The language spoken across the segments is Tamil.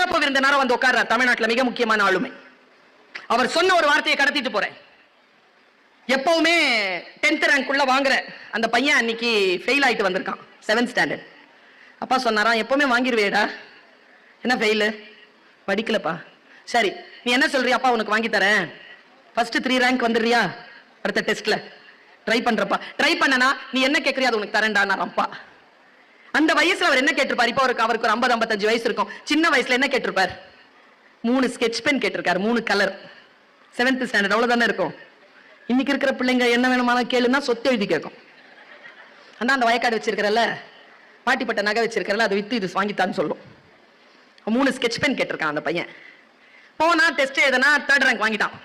சிறப்பு விருந்தினரா வந்து உட்கார்றார். தமிழ்நாட்டில் மிக முக்கியமான ஆளுமை. அவர் சொன்ன ஒரு வார்த்தையை கடத்திட்டு போறேன். எப்பவுமே 10th ரேங்க் உள்ள வாங்குற அந்த பையன் அன்னைக்கு ஃபெயில் ஆயிட்டு வந்திருக்கான் 7th ஸ்டாண்டர்ட். அப்பா சொன்னாராம், எப்பவுமே வாங்கிடுவேடா, என்ன ஃபெயிலு? படிக்கலப்பா. சரி, நீ என்ன சொல்றியா? அப்பா உனக்கு வாங்கி தரேன், ஃபர்ஸ்ட் 3 ரேங்க் வந்துடுறியா அடுத்த டெஸ்ட்ல? ட்ரை பண்றப்பா. ட்ரை பண்ணனா நீ என்ன கேட்கறியா அது உனக்கு தரேன்டா. அப்பா அந்த வயசுல அவர் என்ன கேட்டிருப்பார்? இப்போ அவருக்கு ஒரு 50-55 வயசு இருக்கும். சின்ன வயசுல என்ன கேட்டிருப்பார்? 3 ஸ்கெட்ச் பென் கேட்டிருக்காரு, 3 கலர். 7th ஸ்டாண்டர்ட் அவ்வளவுதானே இருக்கும். இன்னைக்கு இருக்கிற பிள்ளைங்க என்ன வேணுமான கேளுன்னா சொத்து எழுதி கேட்கும். அந்த வயக்காடு வச்சிருக்கிறல்ல, பாட்டிப்பட்ட நகை வச்சிருக்கிறல்ல, அதை வித்து இது வாங்கித்தான்னு சொல்லும். 3 ஸ்கெட்ச் பென் கேட்டிருக்கான் அந்த பையன். போனா டெஸ்ட் எழுதுனா 3rd ரேங்க் வாங்கிட்டான்.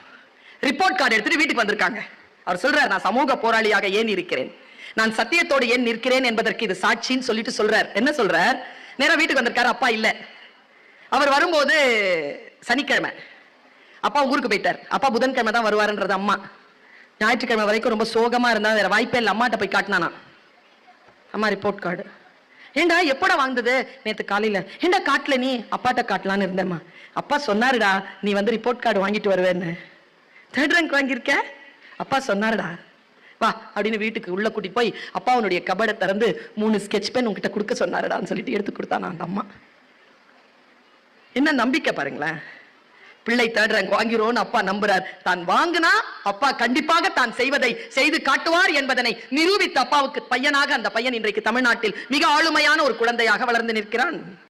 ரிப்போர்ட் கார்டு எடுத்துட்டு வீட்டுக்கு வந்திருக்காங்க. அவர் சொல்றார், நான் சமூக போராளியாக ஏன் இருக்கிறேன், நான் சத்தியத்தோடு ஏன் நிற்கிறேன் என்பதற்கு இது சாட்சின்னு சொல்லிட்டு சொல்றார். என்ன சொல்றார்? நேரா வீட்டுக்கு வந்திருக்காரு. அப்பா இல்ல. அவர் வரும்போது சனிக்கிழமை. அப்பா ஊருக்கு போயிட்டார். அப்பா புதன்கிழமை தான் வருவாருன்றது அம்மா. ஞாயிற்றுக்கிழமை வரைக்கும் ரொம்ப சோகமா இருந்தா, வேற வாய்ப்பே இல்லை. அம்மாட்ட போய் காட்டினானா, அம்மா ரிப்போர்ட் கார்டு. ஏண்டா எப்படா வாங்குது? நேத்து காலையில. ஏண்டா காட்டல நீ? அப்பாட்ட காட்டலான்னு இருந்தேம்மா. அப்பா சொன்னாருடா நீ வந்து ரிப்போர்ட் கார்டு வாங்கிட்டு வருவேன்னு. 3rd ரேங்க் வாங்கியிருக்க? அப்பா சொன்னாருடா, வா அப்படின்னு வீட்டுக்கு உள்ள கூட்டிட்டு போய் அப்பாவுடைய கபடை திறந்து 3 ஸ்கெட்ச் பென் உங்ககிட்ட கொடுக்க சொன்னாருடான்னு சொல்லிட்டு எடுத்து கொடுத்தானா அந்த அம்மா. என்ன நம்பிக்கை பாருங்களேன். பிள்ளை 3rd ரேங்க் வாங்கிறோன்னு அப்பா நம்புறார். தான் வாங்கினா அப்பா கண்டிப்பாக தான் செய்வதை செய்து காட்டுவார் என்பதனை நிரூபித்த அப்பாவுக்கு பையனாக அந்த பையன் இன்றைக்கு தமிழ்நாட்டில் மிக ஆளுமையான ஒரு குழந்தையாக வளர்ந்து நிற்கிறான்.